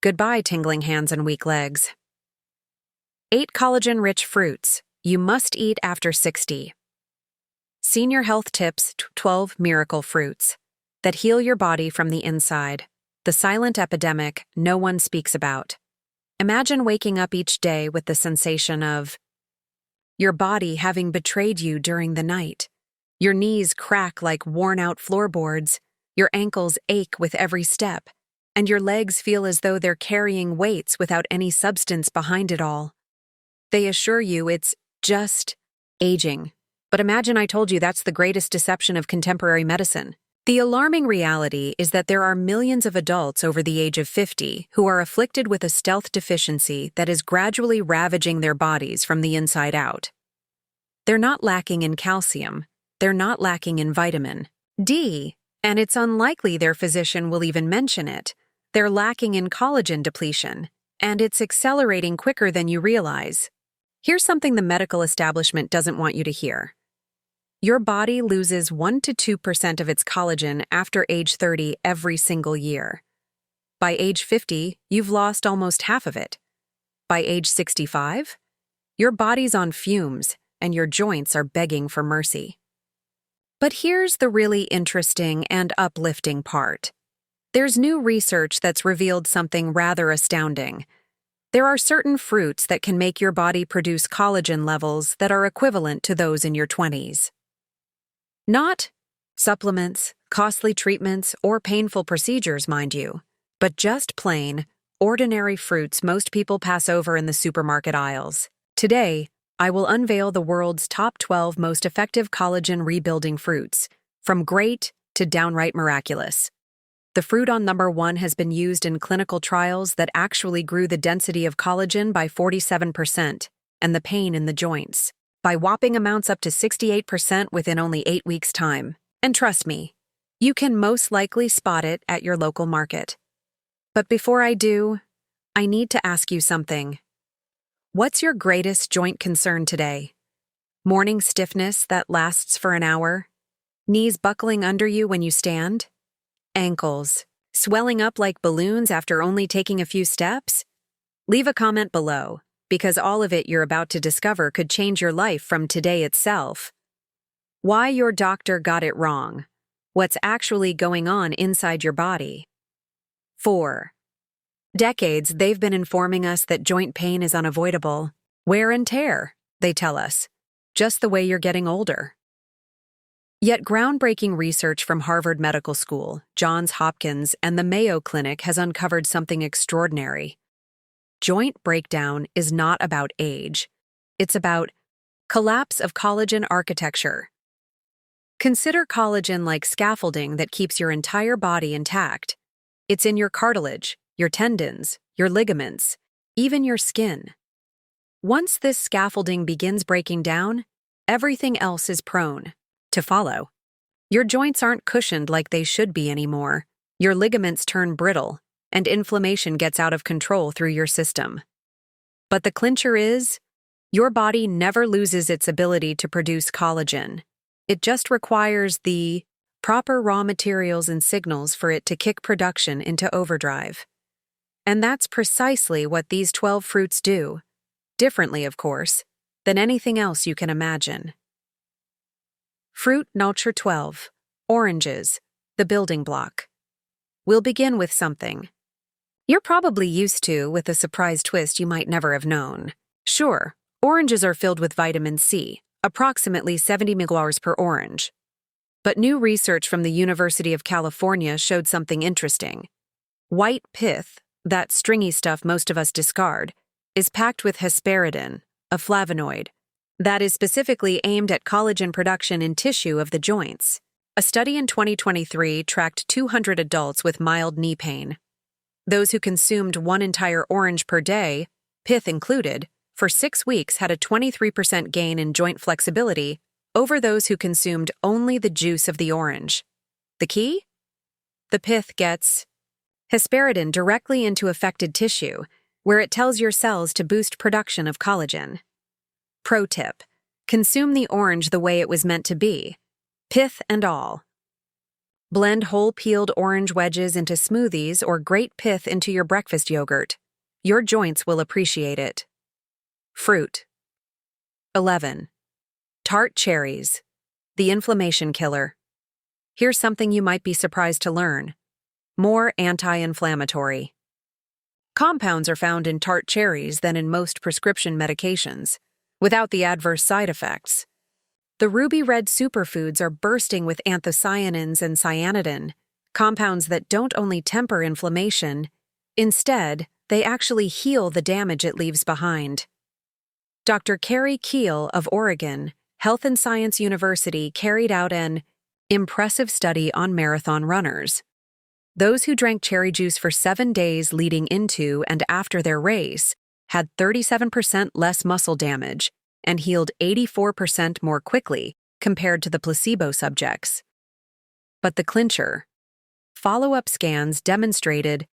Goodbye, tingling hands and weak legs. 8 collagen-rich fruits you must eat after 60. Senior Health Tips 12 Miracle Fruits that heal your body from the inside. The silent epidemic no one speaks about. Imagine waking up each day with the sensation of your body having betrayed you during the night. Your knees crack like worn-out floorboards, your ankles ache with every step, and your legs feel as though they're carrying weights without any substance behind it all. They assure you it's just aging. But imagine I told you that's the greatest deception of contemporary medicine. The alarming reality is that there are millions of adults over the age of 50 who are afflicted with a stealth deficiency that is gradually ravaging their bodies from the inside out. They're not lacking in calcium, they're not lacking in vitamin D, and it's unlikely their physician will even mention it. They're lacking in collagen depletion, and it's accelerating quicker than you realize. Here's something the medical establishment doesn't want you to hear. Your body loses 1 to 2% of its collagen after age 30 every single year. By age 50, you've lost almost half of it. By age 65, your body's on fumes and your joints are begging for mercy. But here's the really interesting and uplifting part. There's new research that's revealed something rather astounding. There are certain fruits that can make your body produce collagen levels that are equivalent to those in your 20s. Not supplements, costly treatments, or painful procedures, mind you, but just plain, ordinary fruits most people pass over in the supermarket aisles. Today, I will unveil the world's top 12 most effective collagen rebuilding fruits, from great to downright miraculous. The fruit on number 1 has been used in clinical trials that actually grew the density of collagen by 47% and the pain in the joints by whopping amounts up to 68% within only 8 weeks' time. And trust me, you can most likely spot it at your local market. But before I do, I need to ask you something. What's your greatest joint concern today? Morning stiffness that lasts for an hour? Knees buckling under you when you stand? Ankles swelling up like balloons after only taking a few steps? Leave a comment below, because all of it you're about to discover could change your life from today itself. Why your doctor got it wrong. What's actually going on inside your body. 4. Decades they've been informing us that joint pain is unavoidable. Wear and tear, they tell us. Just the way you're getting older. Yet groundbreaking research from Harvard Medical School, Johns Hopkins, and the Mayo Clinic has uncovered something extraordinary. Joint breakdown is not about age. It's about collapse of collagen architecture. Consider collagen like scaffolding that keeps your entire body intact. It's in your cartilage, your tendons, your ligaments, even your skin. Once this scaffolding begins breaking down, everything else is prone to follow. Your joints aren't cushioned like they should be anymore. Your ligaments turn brittle, and inflammation gets out of control through your system. But the clincher is, your body never loses its ability to produce collagen. It just requires the proper raw materials and signals for it to kick production into overdrive. And that's precisely what these 12 fruits do, differently, of course, than anything else you can imagine. Fruit number 12. Oranges, the building block. We'll begin with something you're probably used to, with a surprise twist you might never have known. Sure, oranges are filled with vitamin C, approximately 70 mg per orange. But new research from the University of California showed something interesting. White pith, that stringy stuff most of us discard, is packed with hesperidin, a flavonoid, that is specifically aimed at collagen production in tissue of the joints. A study in 2023 tracked 200 adults with mild knee pain. Those who consumed 1 entire orange per day, pith included, for 6 weeks had a 23% gain in joint flexibility over those who consumed only the juice of the orange. The key? The pith gets hesperidin directly into affected tissue, where it tells your cells to boost production of collagen. Pro tip: consume the orange the way it was meant to be, pith and all. Blend whole peeled orange wedges into smoothies or grate pith into your breakfast yogurt. Your joints will appreciate it. Fruit. 11. Tart cherries. The inflammation killer. Here's something you might be surprised to learn. More anti-inflammatory compounds are found in tart cherries than in most prescription medications, without the adverse side effects. The ruby red superfoods are bursting with anthocyanins and cyanidin, compounds that don't only temper inflammation, instead, they actually heal the damage it leaves behind. Dr. Carrie Keel of Oregon Health and Science University carried out an impressive study on marathon runners. Those who drank cherry juice for 7 days leading into and after their race had 37% less muscle damage and healed 84% more quickly compared to the placebo subjects. But the clincher, follow-up scans demonstrated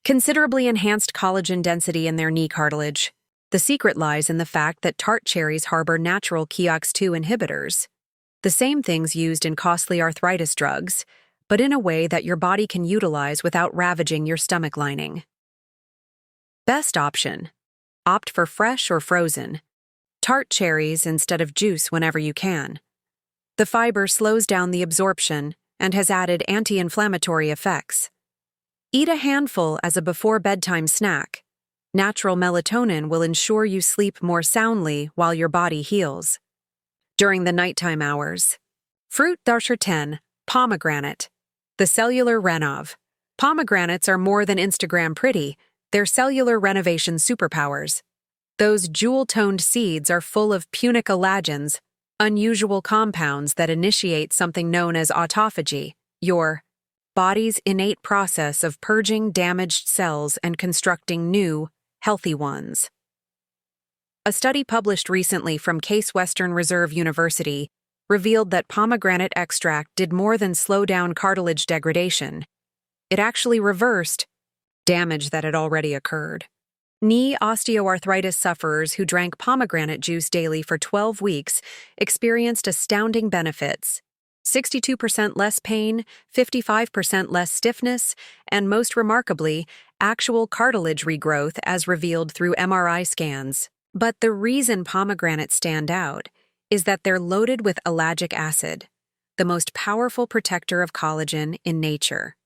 considerably enhanced collagen density in their knee cartilage. The secret lies in the fact that tart cherries harbor natural KIOX2 inhibitors, the same things used in costly arthritis drugs, but in a way that your body can utilize without ravaging your stomach lining. Best option: opt for fresh or frozen. Tart cherries instead of juice whenever you can. The fiber slows down the absorption and has added anti-inflammatory effects. Eat a handful as a before-bedtime snack. Natural melatonin will ensure you sleep more soundly while your body heals. During the nighttime hours. Fruit Darsher 10, pomegranate. The cellular renov. Pomegranates are more than Instagram pretty, they're cellular renovation superpowers. Those jewel-toned seeds are full of punicolagens, unusual compounds that initiate something known as autophagy, your body's innate process of purging damaged cells and constructing new, healthy ones. A study published recently from Case Western Reserve University revealed that pomegranate extract did more than slow down cartilage degradation. It actually reversed damage that had already occurred. Knee osteoarthritis sufferers who drank pomegranate juice daily for 12 weeks experienced astounding benefits: 62% less pain, 55% less stiffness, and most remarkably, actual cartilage regrowth as revealed through MRI scans. But the reason pomegranates stand out is that they're loaded with ellagic acid, the most powerful protector of collagen in nature.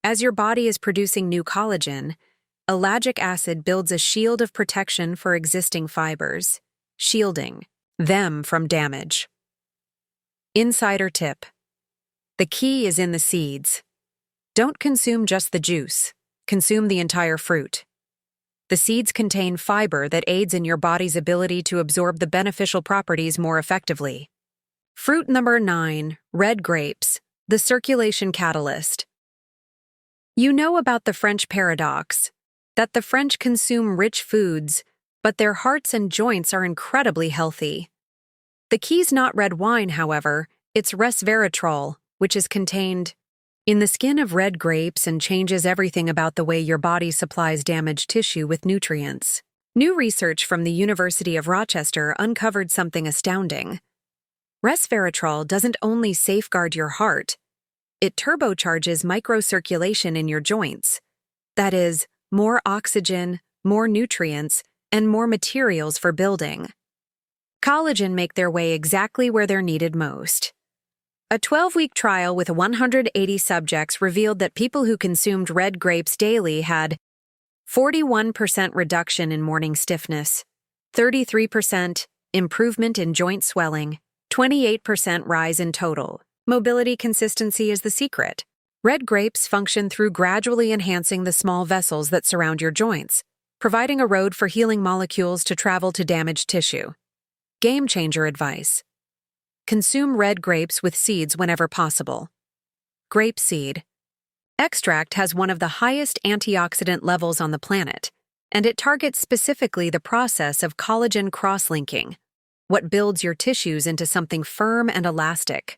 As your body is producing new collagen, ellagic acid builds a shield of protection for existing fibers, shielding them from damage. Insider tip: the key is in the seeds. Don't consume just the juice, consume the entire fruit. The seeds contain fiber that aids in your body's ability to absorb the beneficial properties more effectively. Fruit number 9, red grapes, the circulation catalyst. You know about the French paradox, that the French consume rich foods, but their hearts and joints are incredibly healthy. The key's not red wine, however, it's resveratrol, which is contained in the skin of red grapes and changes everything about the way your body supplies damaged tissue with nutrients. New research from the University of Rochester uncovered something astounding. Resveratrol doesn't only safeguard your heart, it turbocharges microcirculation in your joints. That is, more oxygen, more nutrients, and more materials for building. Collagen make their way exactly where they're needed most. A 12-week trial with 180 subjects revealed that people who consumed red grapes daily had 41% reduction in morning stiffness, 33% improvement in joint swelling, 28% rise in total. Mobility consistency is the secret. Red grapes function through gradually enhancing the small vessels that surround your joints, providing a road for healing molecules to travel to damaged tissue. Game changer advice: consume red grapes with seeds whenever possible. Grape seed extract has one of the highest antioxidant levels on the planet, and it targets specifically the process of collagen cross-linking, what builds your tissues into something firm and elastic.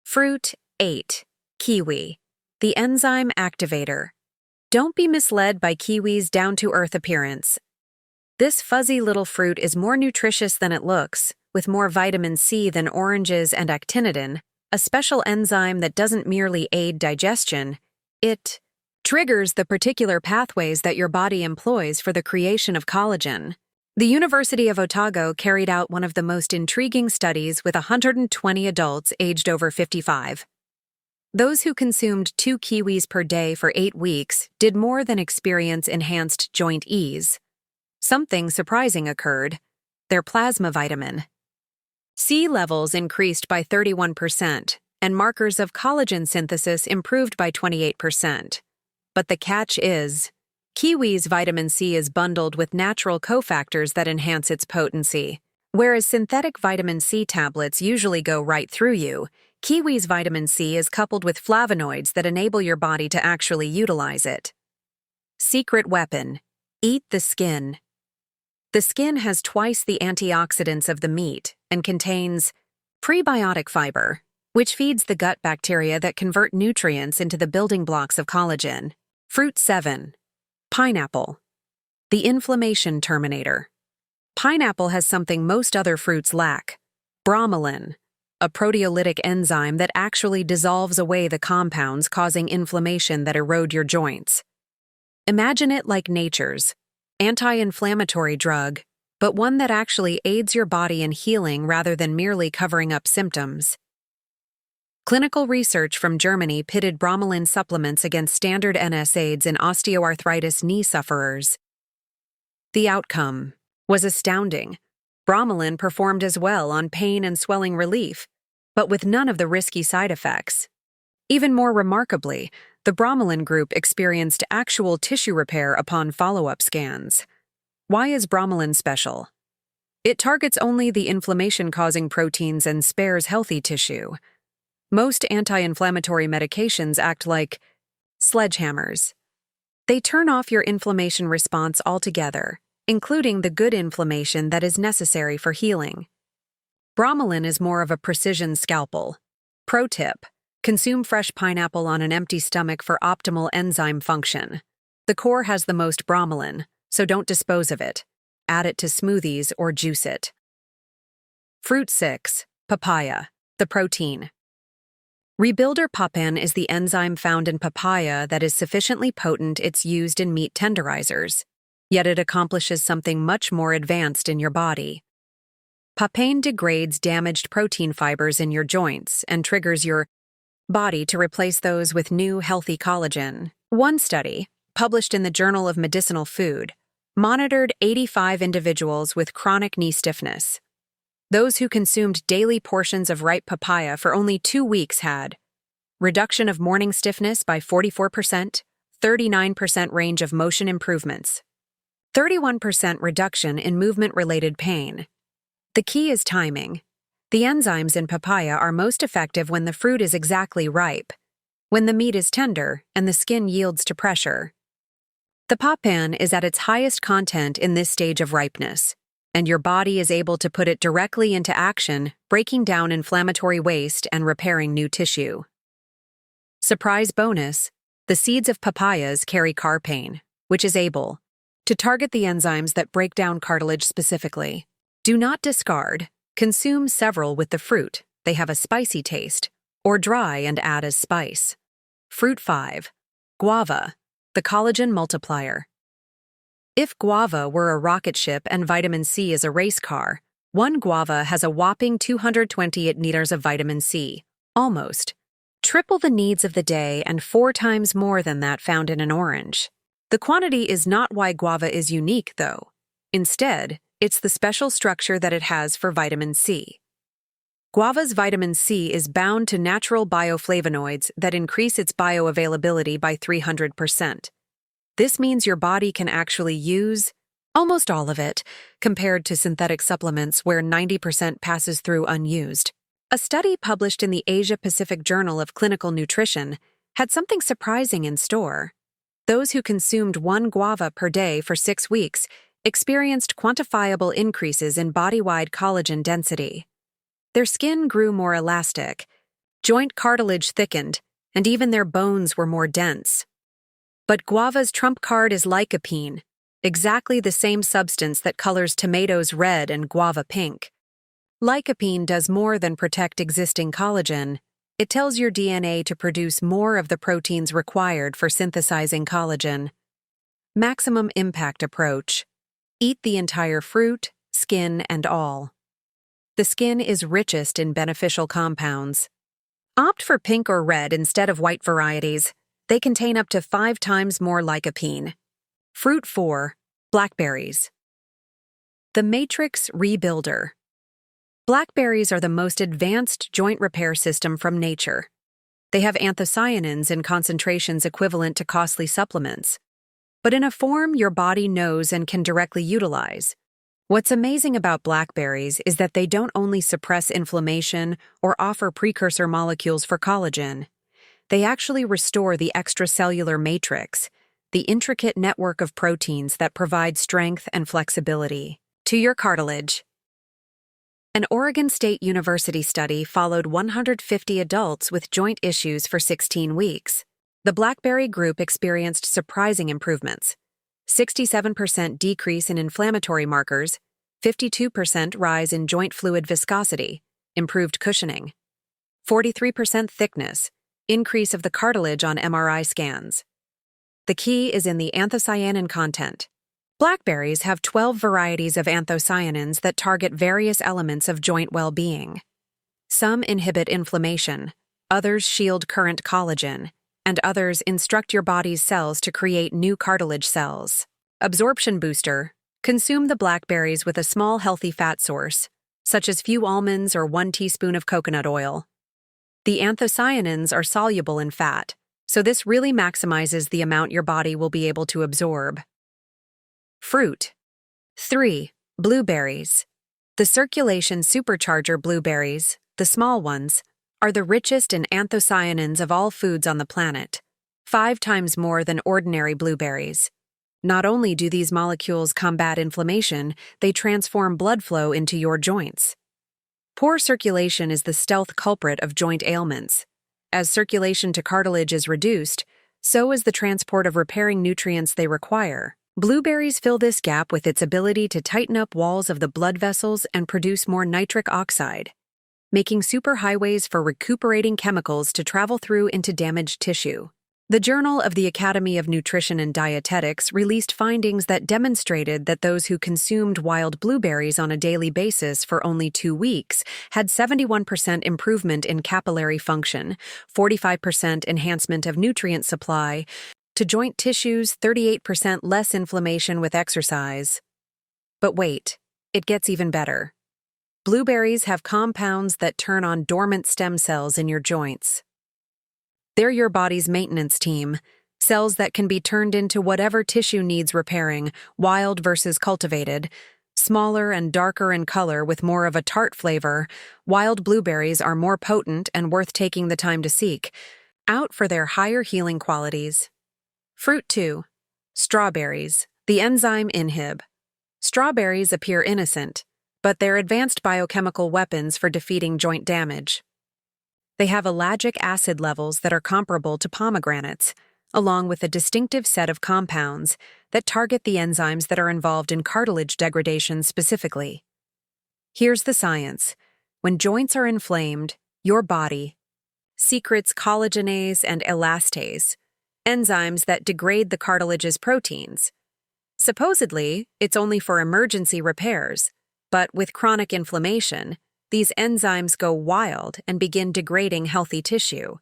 Fruit 8. Kiwi, the enzyme activator. Don't be misled by kiwi's down-to-earth appearance. This fuzzy little fruit is more nutritious than it looks, with more vitamin C than oranges and actinitin, a special enzyme that doesn't merely aid digestion, it triggers the particular pathways that your body employs for the creation of collagen. The University of Otago carried out one of the most intriguing studies with 120 adults aged over 55. Those who consumed 2 kiwis per day for 8 weeks did more than experience enhanced joint ease. Something surprising occurred: their plasma vitamin C levels increased by 31%, and markers of collagen synthesis improved by 28%. But the catch is, kiwi's vitamin C is bundled with natural cofactors that enhance its potency. Whereas synthetic vitamin C tablets usually go right through you, kiwi's vitamin C is coupled with flavonoids that enable your body to actually utilize it. Secret weapon: eat the skin. The skin has twice the antioxidants of the meat and contains prebiotic fiber, which feeds the gut bacteria that convert nutrients into the building blocks of collagen. Fruit 7. Pineapple. The inflammation terminator. Pineapple has something most other fruits lack: bromelain, a proteolytic enzyme that actually dissolves away the compounds causing inflammation that erode your joints. Imagine it like nature's anti-inflammatory drug, but one that actually aids your body in healing rather than merely covering up symptoms. Clinical research from Germany pitted bromelain supplements against standard NSAIDs in osteoarthritis knee sufferers. The outcome was astounding. Bromelain performed as well on pain and swelling relief, but with none of the risky side effects. Even more remarkably, the bromelain group experienced actual tissue repair upon follow-up scans. Why is bromelain special? It targets only the inflammation-causing proteins and spares healthy tissue. Most anti-inflammatory medications act like sledgehammers. They turn off your inflammation response altogether, including the good inflammation that is necessary for healing. Bromelain is more of a precision scalpel. Pro tip: consume fresh pineapple on an empty stomach for optimal enzyme function. The core has the most bromelain, so don't dispose of it. Add it to smoothies or juice it. Fruit 6. Papaya. The protein. Rebuilder papain is the enzyme found in papaya that is sufficiently potent it's used in meat tenderizers, yet it accomplishes something much more advanced in your body. Papain degrades damaged protein fibers in your joints and triggers your body to replace those with new, healthy collagen. One study, published in the Journal of Medicinal Food, monitored 85 individuals with chronic knee stiffness. Those who consumed daily portions of ripe papaya for only 2 weeks had reduction of morning stiffness by 44%, 39% range of motion improvements, 31% reduction in movement-related pain. The key is timing. The enzymes in papaya are most effective when the fruit is exactly ripe, when the meat is tender and the skin yields to pressure. The papain is at its highest content in this stage of ripeness, and your body is able to put it directly into action, breaking down inflammatory waste and repairing new tissue. Surprise bonus: the seeds of papayas carry carpain, which is able to target the enzymes that break down cartilage specifically. Do not discard. Consume several with the fruit. They have a spicy taste, or dry and add as spice. Fruit 5. Guava. The collagen multiplier. If guava were a rocket ship and vitamin C is a race car, one guava has a whopping 228 liters of vitamin C, almost triple the needs of the day and 4 times more than that found in an orange. The quantity is not why guava is unique, though. Instead, it's the special structure that it has for vitamin C. Guava's vitamin C is bound to natural bioflavonoids that increase its bioavailability by 300%. This means your body can actually use almost all of it, compared to synthetic supplements where 90% passes through unused. A study published in the Asia-Pacific Journal of Clinical Nutrition had something surprising in store. Those who consumed 1 guava per day for 6 weeks experienced quantifiable increases in body-wide collagen density. Their skin grew more elastic, joint cartilage thickened, and even their bones were more dense. But guava's trump card is lycopene, exactly the same substance that colors tomatoes red and guava pink. Lycopene does more than protect existing collagen, It tells your DNA to produce more of the proteins required for synthesizing collagen. Maximum impact approach. Eat the entire fruit, skin, and all. The skin is richest in beneficial compounds. Opt for pink or red instead of white varieties. They contain up to 5 times more lycopene. Fruit 4. Blackberries. The Matrix Rebuilder. Blackberries are the most advanced joint repair system from nature. They have anthocyanins in concentrations equivalent to costly supplements, but in a form your body knows and can directly utilize. What's amazing about blackberries is that they don't only suppress inflammation or offer precursor molecules for collagen. They actually restore the extracellular matrix, the intricate network of proteins that provide strength and flexibility, to your cartilage. An Oregon State University study followed 150 adults with joint issues for 16 weeks. The blackberry group experienced surprising improvements: 67% decrease in inflammatory markers, 52% rise in joint fluid viscosity, improved cushioning, 43% thickness, increase of the cartilage on MRI scans. The key is in the anthocyanin content. Blackberries have 12 varieties of anthocyanins that target various elements of joint well-being. Some inhibit inflammation, others shield current collagen, and others instruct your body's cells to create new cartilage cells. Absorption booster. Consume the blackberries with a small healthy fat source, such as few almonds or 1 teaspoon of coconut oil. The anthocyanins are soluble in fat, so this really maximizes the amount your body will be able to absorb. Fruit. 3. Blueberries. The circulation supercharger blueberries, the small ones, are the richest in anthocyanins of all foods on the planet, 5 times more than ordinary blueberries. Not only do these molecules combat inflammation, they transform blood flow into your joints. Poor circulation is the stealth culprit of joint ailments. As circulation to cartilage is reduced, so is the transport of repairing nutrients they require. Blueberries fill this gap with its ability to tighten up walls of the blood vessels and produce more nitric oxide, making superhighways for recuperating chemicals to travel through into damaged tissue. The Journal of the Academy of Nutrition and Dietetics released findings that demonstrated that those who consumed wild blueberries on a daily basis for only 2 weeks had 71% improvement in capillary function, 45% enhancement of nutrient supply, to joint tissues, 38% less inflammation with exercise. But wait, it gets even better. Blueberries have compounds that turn on dormant stem cells in your joints. They're your body's maintenance team, cells that can be turned into whatever tissue needs repairing, wild versus cultivated. Smaller and darker in color with more of a tart flavor, wild blueberries are more potent and worth taking the time to seek out for their higher healing qualities. Fruit 2. Strawberries, the enzyme inhib. Strawberries appear innocent, but they're advanced biochemical weapons for defeating joint damage. They have ellagic acid levels that are comparable to pomegranates, along with a distinctive set of compounds that target the enzymes that are involved in cartilage degradation specifically. Here's the science. When joints are inflamed, your body secretes collagenase and elastase, enzymes that degrade the cartilage's proteins. Supposedly, it's only for emergency repairs, but with chronic inflammation, these enzymes go wild and begin degrading healthy tissue.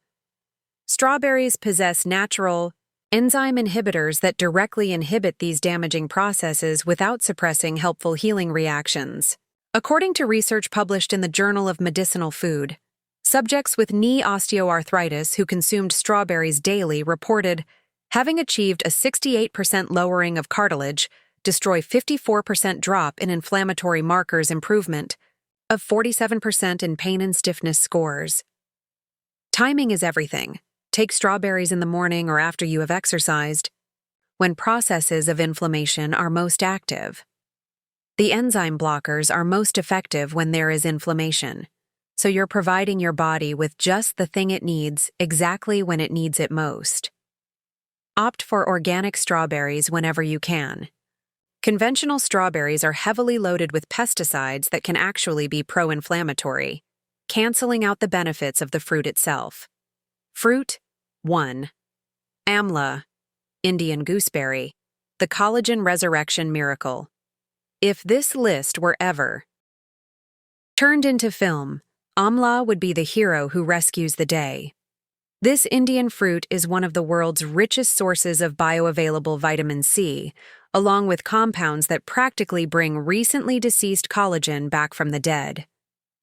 Strawberries possess natural enzyme inhibitors that directly inhibit these damaging processes without suppressing helpful healing reactions. According to research published in the Journal of Medicinal Food, subjects with knee osteoarthritis who consumed strawberries daily reported having achieved a 68% lowering of cartilage, destroy 54% drop in inflammatory markers improvement, of 47% in pain and stiffness scores. Timing is everything. Take strawberries in the morning or after you have exercised, when processes of inflammation are most active. The enzyme blockers are most effective when there is inflammation, so you're providing your body with just the thing it needs exactly when it needs it most. Opt for organic strawberries whenever you can. Conventional strawberries are heavily loaded with pesticides that can actually be pro-inflammatory. canceling out the benefits of the fruit itself. Fruit 1. Amla, Indian gooseberry, the collagen resurrection miracle. If this list were ever turned into film, Amla would be the hero who rescues the day. This Indian fruit is one of the world's richest sources of bioavailable vitamin C, along with compounds that practically bring recently deceased collagen back from the dead.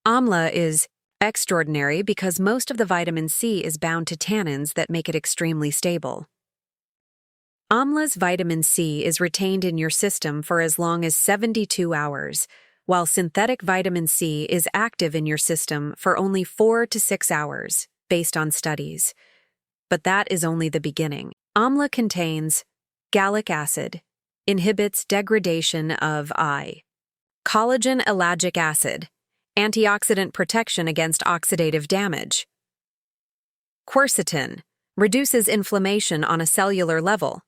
Amla is extraordinary because most of the vitamin C is bound to tannins that make it extremely stable. Amla's vitamin C is retained in your system for as long as 72 hours, while synthetic vitamin C is active in your system for only 4 to 6 hours, based on studies. But that is only the beginning. Amla contains gallic acid, inhibits degradation of collagen ellagic acid, antioxidant protection against oxidative damage. Quercetin, reduces inflammation on a cellular level.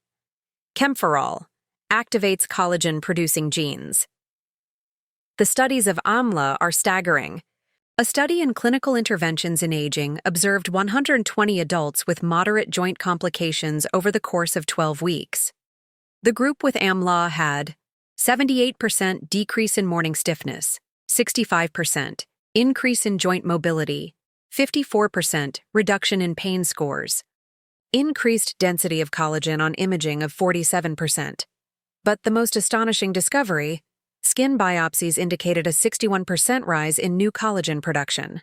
Camphorol, activates collagen-producing genes. The studies of Amla are staggering. A study in clinical interventions in aging observed 120 adults with moderate joint complications over the course of 12 weeks. The group with Amla had 78% decrease in morning stiffness, 65% increase in joint mobility, 54% reduction in pain scores, increased density of collagen on imaging of 47%. But the most astonishing discovery, skin biopsies indicated a 61% rise in new collagen production.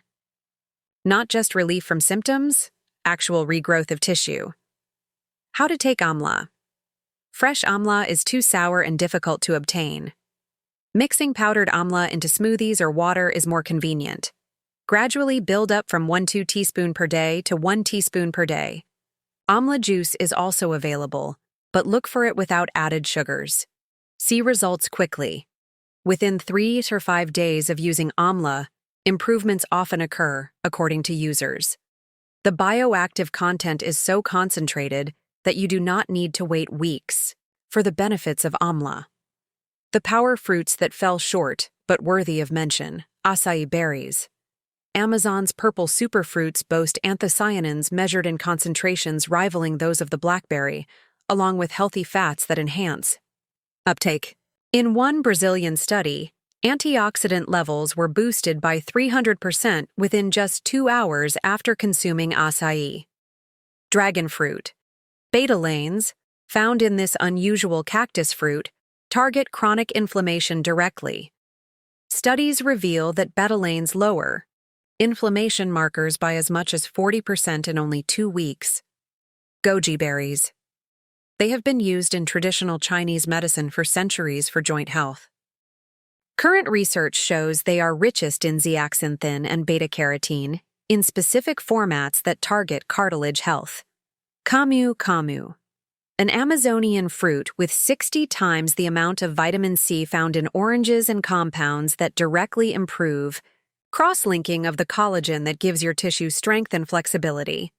Not just relief from symptoms, actual regrowth of tissue. How to take Amla. Fresh Amla is too sour and difficult to obtain. Mixing powdered Amla into smoothies or water is more convenient. Gradually build up from 1–2 teaspoons per day to 1 teaspoon per day. Amla juice is also available, but look for it without added sugars. See results quickly. Within 3 to 5 days of using Amla, improvements often occur, according to users. The bioactive content is so concentrated that you do not need to wait weeks for the benefits of Amla. The power fruits that fell short, but worthy of mention, acai berries. Amazon's purple superfruits boast anthocyanins measured in concentrations rivaling those of the blackberry, along with healthy fats that enhance uptake. In one Brazilian study, antioxidant levels were boosted by 300% within just 2 hours after consuming acai. Dragon fruit. Betalains, found in this unusual cactus fruit, target chronic inflammation directly. Studies reveal that betalains lower inflammation markers by as much as 40% in only 2 weeks. Goji berries. They have been used in traditional Chinese medicine for centuries for joint health. Current research shows they are richest in zeaxanthin and beta-carotene in specific formats that target cartilage health. Camu camu. An Amazonian fruit with 60 times the amount of vitamin C found in oranges and compounds that directly improve cross-linking of the collagen that gives your tissue strength and flexibility.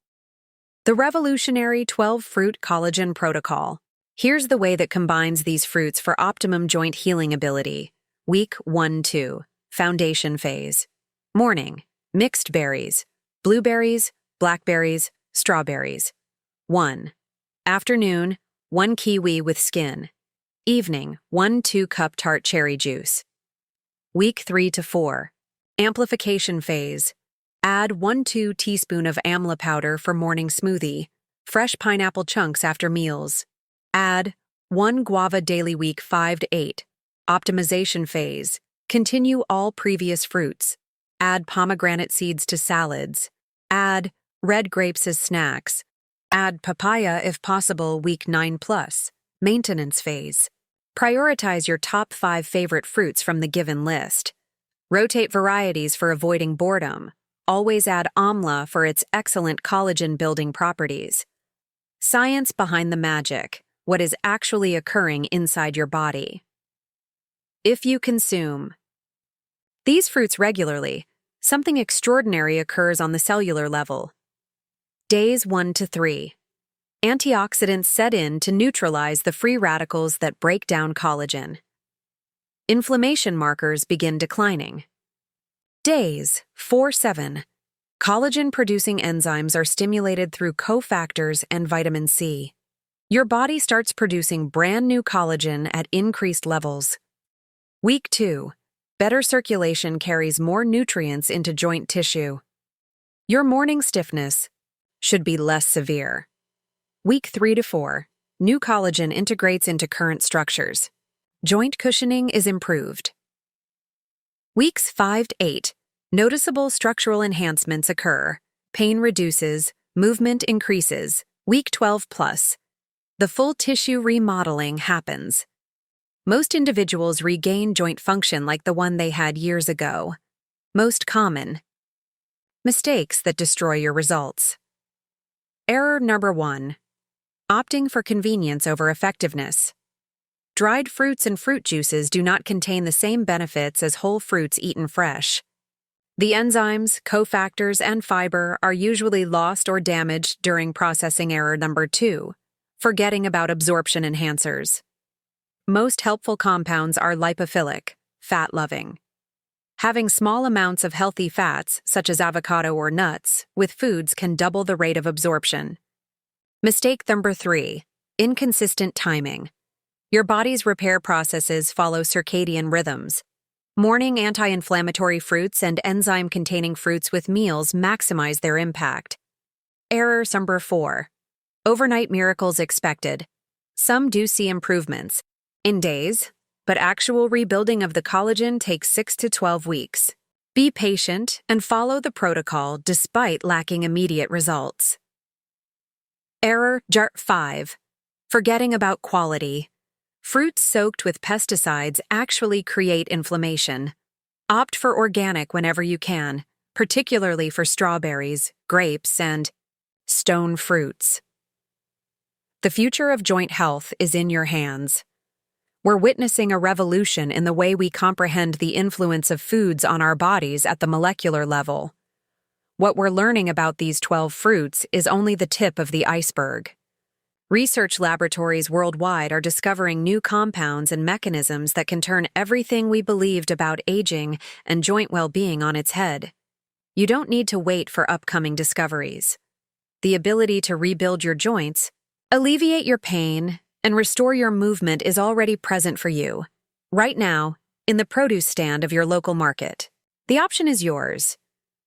The revolutionary 12-fruit collagen protocol. Here's the way that combines these fruits for optimum joint healing ability. Week 1–2, foundation phase. Morning, mixed berries, blueberries, blackberries, strawberries. 1. Afternoon, 1 kiwi with skin. Evening, 1 2-cup tart cherry juice. Week 3–4, amplification phase. Add 1–2 teaspoon of amla powder for morning smoothie, fresh pineapple chunks after meals. Add 1 guava daily week 5–8, optimization phase. Continue all previous fruits. Add pomegranate seeds to salads. Add red grapes as snacks. Add papaya if possible week 9+, maintenance phase. Prioritize your top 5 favorite fruits from the given list. Rotate varieties for avoiding boredom. Always add amla for its excellent collagen-building properties. Science behind the magic, what is actually occurring inside your body. If you consume these fruits regularly, something extraordinary occurs on the cellular level. Days 1–3. Antioxidants set in to neutralize the free radicals that break down collagen. Inflammation markers begin declining. Days 4-7. Collagen-producing enzymes are stimulated through cofactors and vitamin C. Your body starts producing brand new collagen at increased levels. Week 2. Better circulation carries more nutrients into joint tissue. Your morning stiffness should be less severe. Week 3-4. New collagen integrates into current structures. Joint cushioning is improved. Weeks 5-8. Noticeable structural enhancements occur. Pain reduces, movement increases. Week 12+. The full tissue remodeling happens. Most individuals regain joint function like the one they had years ago. Most common mistakes that destroy your results. Error number 1. Opting for convenience over effectiveness. Dried fruits and fruit juices do not contain the same benefits as whole fruits eaten fresh. The enzymes, cofactors, and fiber are usually lost or damaged during processing. Error number 2. Forgetting about absorption enhancers. Most helpful compounds are lipophilic, fat-loving. Having small amounts of healthy fats, such as avocado or nuts, with foods can double the rate of absorption. Mistake number 3. Inconsistent timing. Your body's repair processes follow circadian rhythms. Morning anti-inflammatory fruits and enzyme-containing fruits with meals maximize their impact. Error number 4. Overnight miracles expected. Some do see improvements in days, but actual rebuilding of the collagen takes 6 to 12 weeks. Be patient and follow the protocol despite lacking immediate results. Error 5. Forgetting about quality. Fruits soaked with pesticides actually create inflammation. Opt for organic whenever you can, particularly for strawberries, grapes, and stone fruits. The future of joint health is in your hands. We're witnessing a revolution in the way we comprehend the influence of foods on our bodies at the molecular level. What we're learning about these 12 fruits is only the tip of the iceberg. Research laboratories worldwide are discovering new compounds and mechanisms that can turn everything we believed about aging and joint well-being on its head. You don't need to wait for upcoming discoveries. The ability to rebuild your joints, alleviate your pain, and restore your movement is already present for you, right now, in the produce stand of your local market. The option is yours.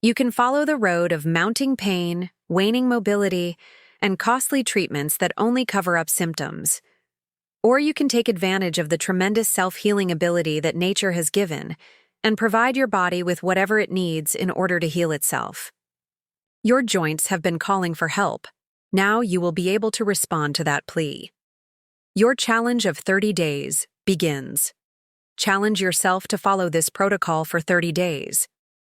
You can follow the road of mounting pain, waning mobility, and costly treatments that only cover up symptoms. Or you can take advantage of the tremendous self-healing ability that nature has given and provide your body with whatever it needs in order to heal itself. Your joints have been calling for help. Now you will be able to respond to that plea. Your challenge of 30 days begins. Challenge yourself to follow this protocol for 30 days.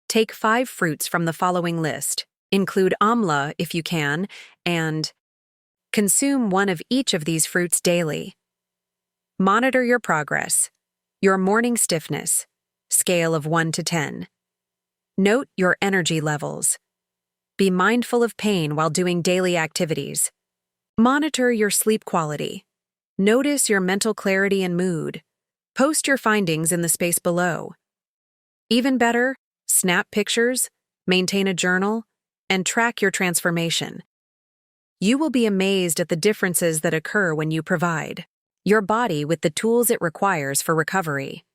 Take 5 fruits from the following list. Include amla if you can, and consume one of each of these fruits daily. Monitor your progress. Your morning stiffness, scale of 1 to 10. Note your energy levels. Be mindful of pain while doing daily activities. Monitor your sleep quality. Notice your mental clarity and mood. Post your findings in the space below. Even better, snap pictures, maintain a journal, and track your transformation. You will be amazed at the differences that occur when you provide your body with the tools it requires for recovery.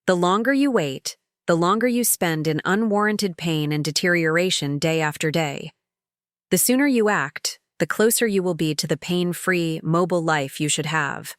The longer you wait, the longer you spend in unwarranted pain and deterioration day after day. The sooner you act, the closer you will be to the pain-free, mobile life you should have.